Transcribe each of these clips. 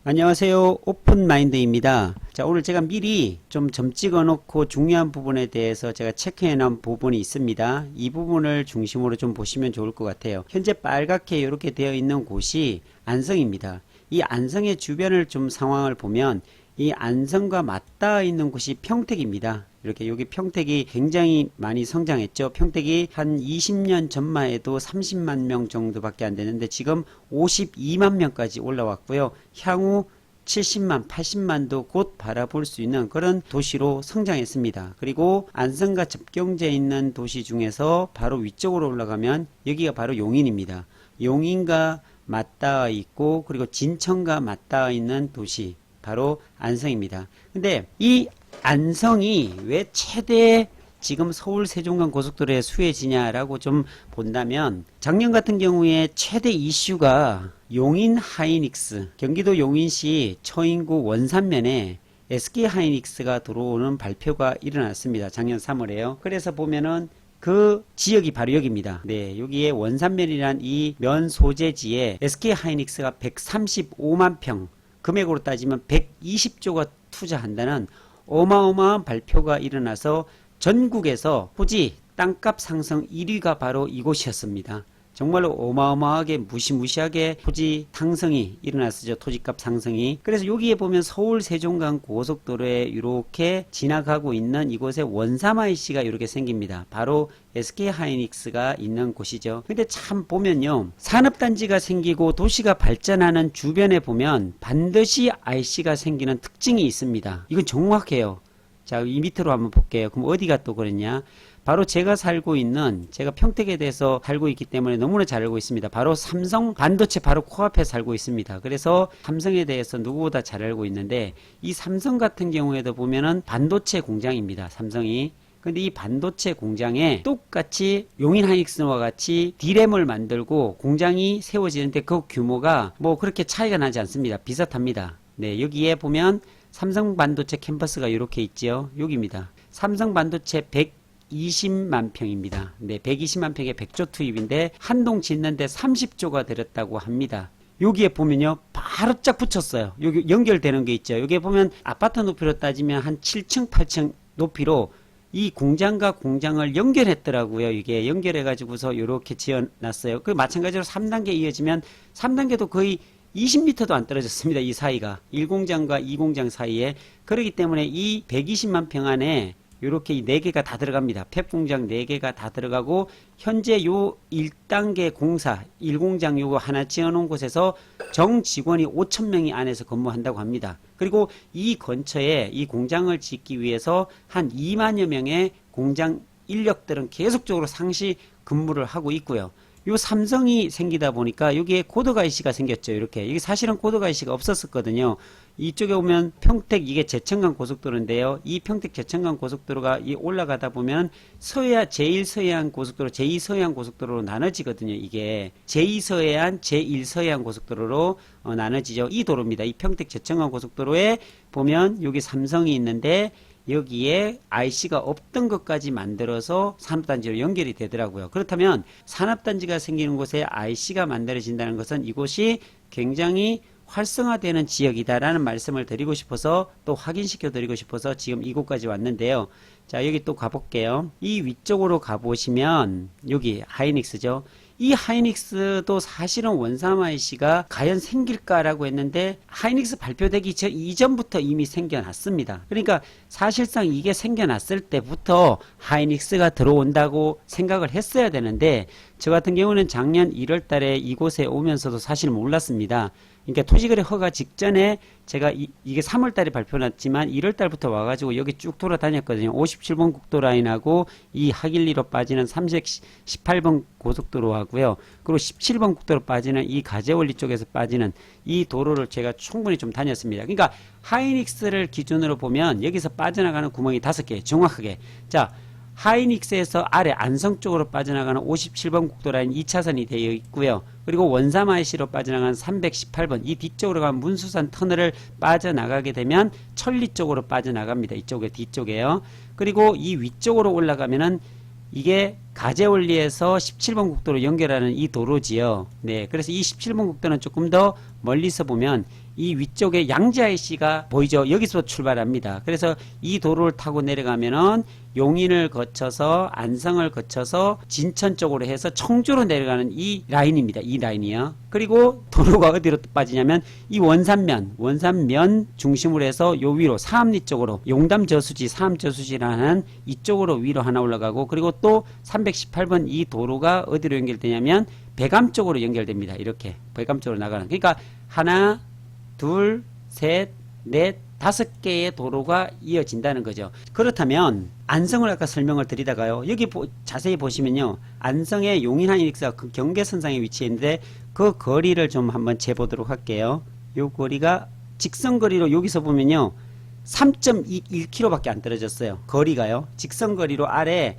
안녕하세요. 오픈마인드입니다. 자, 오늘 제가 미리 좀 점 찍어 놓고 중요한 부분에 대해서 제가 체크해 놓은 부분이 있습니다. 이 부분을 중심으로 좀 보시면 좋을 것 같아요. 현재 빨갛게 이렇게 되어 있는 곳이 안성입니다. 이 안성의 주변을 좀 상황을 보면 이 안성과 맞닿아 있는 곳이 평택입니다. 이렇게 여기 평택이 굉장히 많이 성장했죠. 평택이 한 20년 전만 해도 30만 명 정도밖에 안 되는데 지금 52만 명까지 올라왔고요. 향후 70만, 80만도 곧 바라볼 수 있는 그런 도시로 성장했습니다. 그리고 안성과 접경지에 있는 도시 중에서 바로 위쪽으로 올라가면 여기가 바로 용인입니다. 용인과 맞닿아 있고 그리고 진천과 맞닿아 있는 도시 바로 안성입니다. 근데 이 안성이 왜 최대 지금 서울 세종간 고속도로에 수혜지냐라고 좀 본다면 작년 같은 경우에 최대 이슈가 용인 하이닉스, 경기도 용인시 처인구 원산면에 SK 하이닉스가 들어오는 발표가 일어났습니다. 작년 3월에요. 그래서 보면은 그 지역이 바로 여기입니다. 네, 여기에 원산면이란 이 면 소재지에 SK 하이닉스가 135만 평, 금액으로 따지면 120조가 투자한다는 어마어마한 발표가 일어나서 전국에서 토지 땅값 상승 1위가 바로 이곳이었습니다. 정말로 어마어마하게 무시무시하게 토지 상승이 일어났었죠. 토지값 상승이. 그래서 여기에 보면 서울 세종간 고속도로에 이렇게 지나가고 있는 이곳에 원삼IC가 이렇게 생깁니다. 바로 SK 하이닉스가 있는 곳이죠. 근데 참 보면요, 산업단지가 생기고 도시가 발전하는 주변에 보면 반드시 IC가 생기는 특징이 있습니다. 이건 정확해요. 자, 이 밑으로 한번 볼게요. 그럼 어디가 또 그러냐? 바로 제가 살고 있는, 제가 평택에 대해서 살고 있기 때문에 너무나 잘 알고 있습니다. 바로 삼성 반도체 바로 코앞에 살고 있습니다. 그래서 삼성에 대해서 누구보다 잘 알고 있는데, 이 삼성 같은 경우에도 보면은 반도체 공장입니다. 삼성이. 근데 이 반도체 공장에 똑같이 용인 하이닉스와 같이 D램을 만들고 공장이 세워지는데 그 규모가 뭐 그렇게 차이가 나지 않습니다. 비슷합니다. 네, 여기에 보면 삼성 반도체 캠퍼스가 이렇게 있죠. 여기입니다. 삼성 반도체 120만 평입니다. 네, 120만 평에 100조 투입인데 한 동 짓는데 30조가 들었다고 합니다. 여기에 보면요, 바로 쫙 붙였어요. 여기 연결되는 게 있죠. 여기에 보면 아파트 높이로 따지면 한 7층, 8층 높이로 이 공장과 공장을 연결했더라고요. 이게 연결해가지고서 이렇게 지어놨어요. 그 마찬가지로 3단계 이어지면 3단계도 거의 20m도 안 떨어졌습니다. 이 사이가 1공장과 2공장 사이에. 그렇기 때문에 이 120만 평 안에 이렇게 4개가 다 들어갑니다. 팹 공장 4개가 다 들어가고 현재 요 1단계 공사 1공장 요거 하나 지어놓은 곳에서 정 직원이 5,000명이 안에서 근무한다고 합니다. 그리고 이 근처에 이 공장을 짓기 위해서 한 2만여 명의 공장 인력들은 계속적으로 상시 근무를 하고 있고요. 요 삼성이 생기다 보니까 여기에 고덕 IC가 생겼죠. 이렇게. 이게 사실은 고덕 IC가 없었거든요. 이쪽에 오면 평택, 이게 제천간 고속도로인데요. 이 평택 제천간 고속도로가 이 올라가다 보면 제1서해안 고속도로, 제2서해안 고속도로로 나눠지거든요. 이게 제2서해안, 제1서해안 고속도로로 나눠지죠. 이 도로입니다. 이 평택 제천간 고속도로에 보면 여기 삼성이 있는데 여기에 IC가 없던 것까지 만들어서 산업단지로 연결이 되더라고요. 그렇다면 산업단지가 생기는 곳에 IC가 만들어진다는 것은 이곳이 굉장히 활성화되는 지역이다라는 말씀을 드리고 싶어서 또 확인시켜 드리고 싶어서 지금 이곳까지 왔는데요. 자, 여기 또 가볼게요. 이 위쪽으로 가보시면 여기 하이닉스죠. 이 하이닉스도 사실은 원삼IC가 과연 생길까라고 했는데 하이닉스 발표되기 이전부터 이미 생겨났습니다. 그러니까 사실상 이게 생겨났을 때부터 하이닉스가 들어온다고 생각을 했어야 되는데 저 같은 경우는 작년 1월 달에 이곳에 오면서도 사실 몰랐습니다. 그러니까 토지거래 허가 직전에 제가 이게 3월 달에 발표났지만 1월 달부터 와가지고 여기 쭉 돌아다녔거든요. 57번 국도라인하고 이 하길리로 빠지는 318번 고속도로하고요. 그리고 17번 국도로 빠지는 이 가재원리 쪽에서 빠지는 이 도로를 제가 충분히 좀 다녔습니다. 그러니까 하이닉스를 기준으로 보면 여기서 빠져나가는 구멍이 5개 정확하게. 자, 하이닉스에서 아래 안성 쪽으로 빠져나가는 57번 국도라인 2차선이 되어 있고요. 그리고 원삼IC로 빠져나가는 318번 이 뒤쪽으로 가면 문수산 터널을 빠져나가게 되면 천리 쪽으로 빠져나갑니다. 이쪽에 뒤쪽에요. 그리고 이 위쪽으로 올라가면은 이게 가재원리에서 17번 국도로 연결하는 이 도로지요. 네, 그래서 이 17번 국도는 조금 더 멀리서 보면 이 위쪽에 양지 IC가 보이죠? 여기서 출발합니다. 그래서 이 도로를 타고 내려가면은 용인을 거쳐서 안성을 거쳐서 진천 쪽으로 해서 청주로 내려가는 이 라인입니다. 이 라인이요. 그리고 도로가 어디로 빠지냐면 이 원산면 중심으로 해서 요 위로 사암리 쪽으로 용담 저수지, 사암 저수지라는 이쪽으로 위로 하나 올라가고, 그리고 또 318번 이 도로가 어디로 연결되냐면 배감 쪽으로 연결됩니다. 이렇게 배감 쪽으로 나가는. 그러니까 하나, 둘, 셋, 넷, 5개의 도로가 이어진다는 거죠. 그렇다면 안성을 아까 설명을 드리다가요, 여기 자세히 보시면요, 안성의 용인 하이닉스가 그 경계선상에 위치해 있는데 그 거리를 좀 한번 재보도록 할게요. 요 거리가 직선거리로 여기서 보면요 3.21km 밖에 안 떨어졌어요. 거리가요. 직선거리로 아래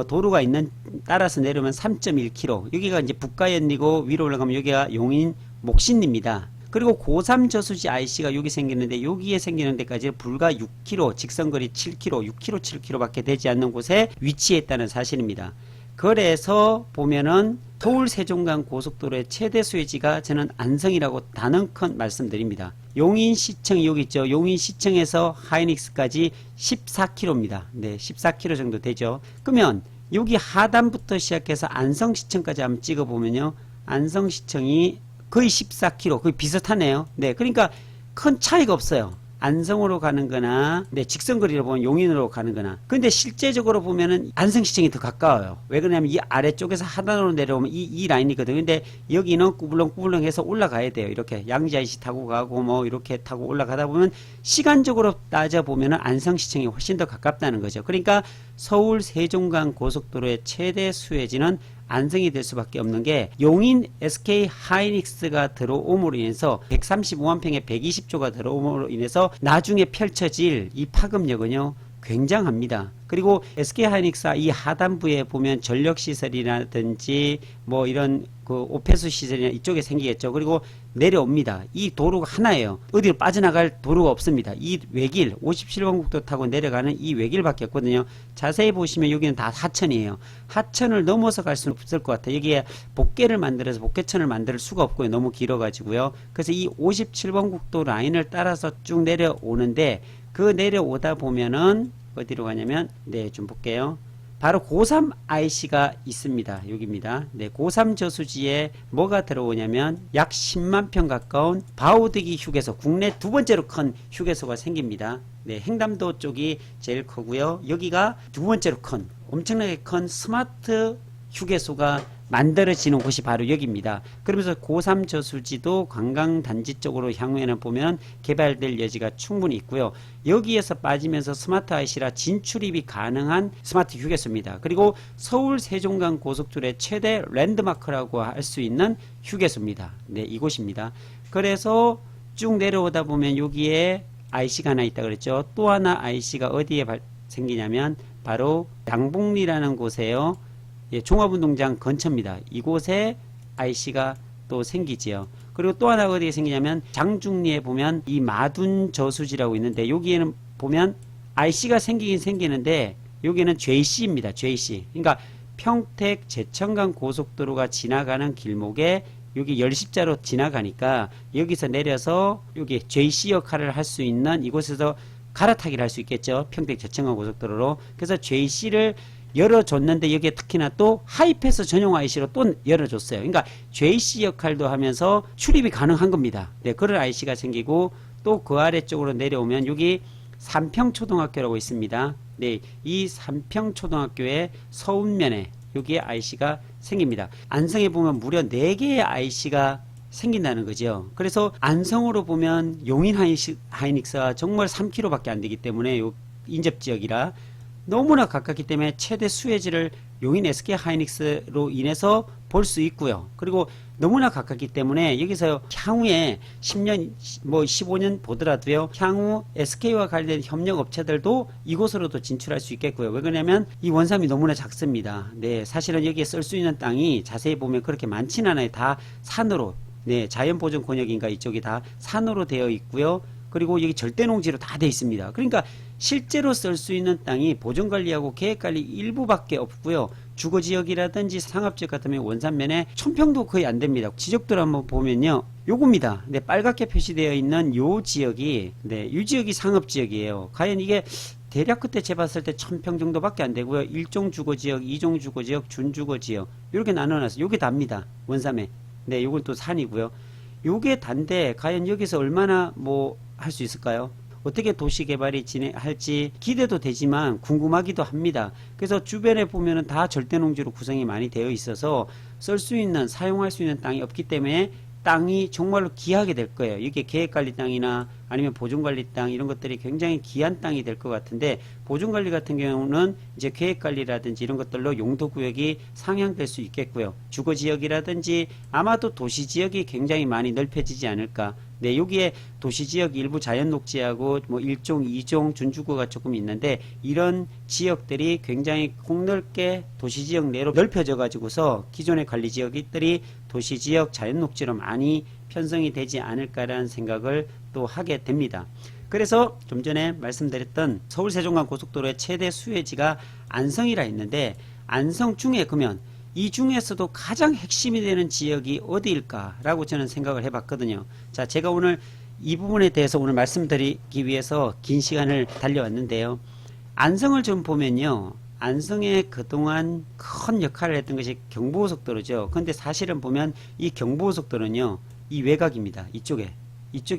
도로가 있는 따라서 내려오면 3.1km. 여기가 이제 북가연리고 위로 올라가면 여기가 용인 목신리입니다. 그리고 고3 저수지 IC가 여기 생기는데 여기에 생기는 데까지 불과 6km, 직선거리 7km, 6km, 7km 밖에 되지 않는 곳에 위치했다는 사실입니다. 그래서 보면은 서울 세종간 고속도로의 최대 수혜지가 저는 안성이라고 단언컨 말씀드립니다. 용인시청 여기 있죠. 용인시청에서 하이닉스까지 14km입니다. 네, 14km 정도 되죠. 그러면 여기 하단부터 시작해서 안성시청까지 한번 찍어보면요, 안성시청이 거의 14km, 거의 비슷하네요. 네, 그러니까 큰 차이가 없어요. 안성으로 가는 거나, 네, 직선거리로 보면 용인으로 가는 거나. 근데 실제적으로 보면은 안성시청이 더 가까워요. 왜 그러냐면 이 아래쪽에서 하단으로 내려오면 이 라인이거든요. 근데 여기는 꾸불렁꾸불렁 해서 올라가야 돼요. 이렇게 양지IC 타고 가고 뭐 이렇게 타고 올라가다 보면 시간적으로 따져보면은 안성시청이 훨씬 더 가깝다는 거죠. 그러니까 서울 세종간 고속도로의 최대 수혜지는 안성이 될 수밖에 없는 게, 용인 SK 하이닉스가 들어옴으로 인해서 135만 평에 120조가 들어옴으로 인해서 나중에 펼쳐질 이 파급력은요 굉장합니다. 그리고 SK 하이닉스 이 하단부에 보면 전력시설이라든지 뭐 이런 그 오폐수 시설이나 이쪽에 생기겠죠. 그리고 내려옵니다. 이 도로가 하나예요. 어디로 빠져나갈 도로가 없습니다. 이 외길 57번 국도 타고 내려가는 이 외길밖에 없거든요. 자세히 보시면 여기는 다 하천이에요. 하천을 넘어서 갈 수는 없을 것 같아요. 여기에 복개를 만들어서 복개천을 만들 수가 없고요. 너무 길어가지고요. 그래서 이 57번 국도 라인을 따라서 쭉 내려오는데, 그 내려오다 보면은 어디로 가냐면, 네, 좀 볼게요. 바로 고3 IC가 있습니다. 여기입니다. 네, 고3 저수지에 뭐가 들어오냐면 약 10만 평 가까운 바우드기 휴게소, 국내 두 번째로 큰 휴게소가 생깁니다. 네, 횡담도 쪽이 제일 크고요. 여기가 두 번째로 큰, 엄청나게 큰 스마트 휴게소가 만들어지는 곳이 바로 여기입니다. 그러면서 고3 저수지도 관광단지 쪽으로 향후에는 보면 개발될 여지가 충분히 있고요. 여기에서 빠지면서 스마트 IC라 진출입이 가능한 스마트 휴게소입니다. 그리고 서울 세종간 고속도로의 최대 랜드마크라고 할 수 있는 휴게소입니다. 네, 이곳입니다. 그래서 쭉 내려오다 보면 여기에 IC가 하나 있다 그랬죠. 또 하나 IC가 어디에 생기냐면 바로 양봉리라는 곳에요. 예, 종합운동장 근처입니다. 이곳에 IC가 또 생기지요. 그리고 또 하나 어디에 생기냐면 장중리에 보면 이 마둔 저수지라고 있는데, 여기에는 보면 IC가 생기긴 생기는데 여기는 JC입니다. JC. 그러니까 평택 제천간 고속도로가 지나가는 길목에 여기 열십자로 지나가니까 여기서 내려서 여기 JC 역할을 할 수 있는 이곳에서 갈아타기를 할 수 있겠죠. 평택 제천간 고속도로로. 그래서 JC를 열어줬는데 여기에 특히나 또 하이패스 전용 IC로 또 열어줬어요. 그러니까 JC 역할도 하면서 출입이 가능한 겁니다. 네, 그런 IC가 생기고, 또 그 아래쪽으로 내려오면 여기 삼평초등학교라고 있습니다. 네, 이 삼평초등학교의 서운면에 여기에 IC가 생깁니다. 안성에 보면 무려 4개의 IC가 생긴다는 거죠. 그래서 안성으로 보면 용인 하이닉스가 정말 3km 밖에 안 되기 때문에 요 인접지역이라 너무나 가깝기 때문에 최대 수혜지를 용인 SK 하이닉스로 인해서 볼 수 있고요. 그리고 너무나 가깝기 때문에 여기서 향후에 10년, 뭐 15년 보더라도요, 향후 SK와 관련된 협력 업체들도 이곳으로도 진출할 수 있겠고요. 왜 그러냐면 이 원삼이 너무나 작습니다. 네, 사실은 여기에 쓸 수 있는 땅이 자세히 보면 그렇게 많지는 않아요. 다 산으로, 네, 자연보존 권역인가 이쪽이 다 산으로 되어 있고요. 그리고 여기 절대농지로 다 되어 있습니다. 그러니까 실제로 쓸 수 있는 땅이 보존관리하고 계획관리 일부밖에 없고요. 주거지역이라든지 상업지역 같으면 원산면에 1000평도 거의 안 됩니다. 지적들 한번 보면요. 요겁니다. 네, 빨갛게 표시되어 있는 요 지역이, 네, 이 지역이 상업지역이에요. 과연 이게 대략 그때 재봤을 때 1000평 정도밖에 안 되고요. 1종 주거지역, 2종 주거지역, 준주거지역 이렇게 나눠놨어요. 요게 답니다. 원삼에. 네, 요건 또 산이고요. 요게 단데 과연 여기서 얼마나 뭐 할 수 있을까요? 어떻게 도시개발이 진행할지 기대도 되지만 궁금하기도 합니다. 그래서 주변에 보면은 다 절대농지로 구성이 많이 되어 있어서 쓸 수 있는, 사용할 수 있는 땅이 없기 때문에 땅이 정말로 귀하게 될 거예요. 이게 계획관리 땅이나 아니면 보존관리 땅 이런 것들이 굉장히 귀한 땅이 될 것 같은데, 보존관리 같은 경우는 이제 계획관리라든지 이런 것들로 용도구역이 상향될 수 있겠고요. 주거지역이라든지 아마도 도시지역이 굉장히 많이 넓혀지지 않을까. 네, 여기에 도시지역 일부 자연녹지하고 뭐 1종, 2종 준주거가 조금 있는데, 이런 지역들이 굉장히 폭넓게 도시지역 내로 넓혀져 가지고서 기존의 관리지역들이 도시지역 자연녹지로 많이 편성이 되지 않을까라는 생각을 또 하게 됩니다. 그래서 좀 전에 말씀드렸던 서울 세종간 고속도로의 최대 수혜지가 안성이라 했는데, 안성 중에 그러면 이 중에서도 가장 핵심이 되는 지역이 어디일까라고 저는 생각을 해봤거든요. 자, 제가 오늘 이 부분에 대해서 오늘 말씀드리기 위해서 긴 시간을 달려왔는데요. 안성을 좀 보면요. 안성에 그동안 큰 역할을 했던 것이 경부고속도로죠. 근데 사실은 보면 이 경부고속도로는요, 이 외곽입니다. 이쪽에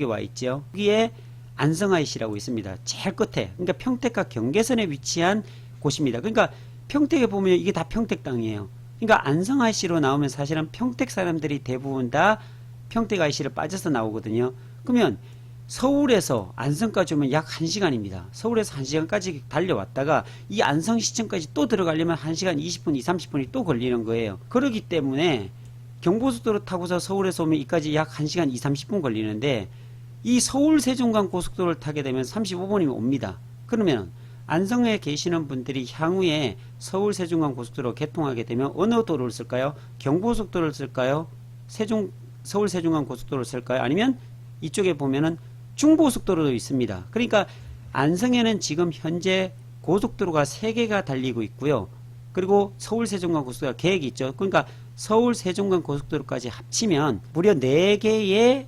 와 있죠. 여기에 안성IC라고 있습니다. 제일 끝에, 그러니까 평택과 경계선에 위치한 곳입니다. 그러니까 평택에 보면 이게 다 평택 땅이에요. 그러니까 안성IC로 나오면 사실은 평택 사람들이 대부분 다 평택IC를 빠져서 나오거든요. 그러면 서울에서 안성까지 오면 약 1시간입니다. 서울에서 1시간까지 달려왔다가 이 안성시청까지 또 들어가려면 1시간 20분, 30분이 또 걸리는 거예요. 그렇기 때문에 경부고속도로 타고서 서울에서 오면 이까지 약 1시간 30분 걸리는데, 이 서울 세종간 고속도로를 타게 되면 35분이면 옵니다. 그러면 안성에 계시는 분들이 향후에 서울 세종간 고속도로 개통하게 되면 어느 도로를 쓸까요? 경부고속도로를 쓸까요? 서울 세종간 고속도로를 쓸까요? 아니면 이쪽에 보면은 중부고속도로도 있습니다. 그러니까 안성에는 지금 현재 고속도로가 3개가 달리고 있고요. 그리고 서울 세종간 고속도로가 계획이 있죠. 그러니까 서울 세종간 고속도로까지 합치면 무려 4개의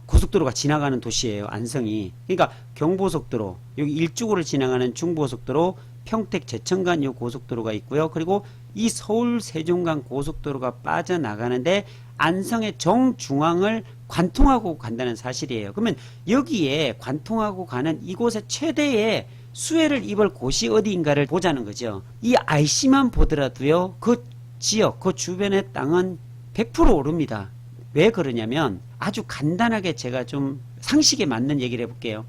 고속도로가 지나가는 도시예요. 안성이. 그러니까 경부고속도로, 여기 일주구를 지나가는 중부고속도로, 평택 제천간 이 고속도로가 있고요. 그리고 이 서울 세종간 고속도로가 빠져나가는데 안성의 정중앙을 관통하고 간다는 사실이에요. 그러면 여기에 관통하고 가는 이곳의 최대의 수혜를 입을 곳이 어디인가를 보자는 거죠. 이 IC만 보더라도요, 그 지역, 그 주변의 땅은 100% 오릅니다. 왜 그러냐면 아주 간단하게 제가 좀 상식에 맞는 얘기를 해볼게요.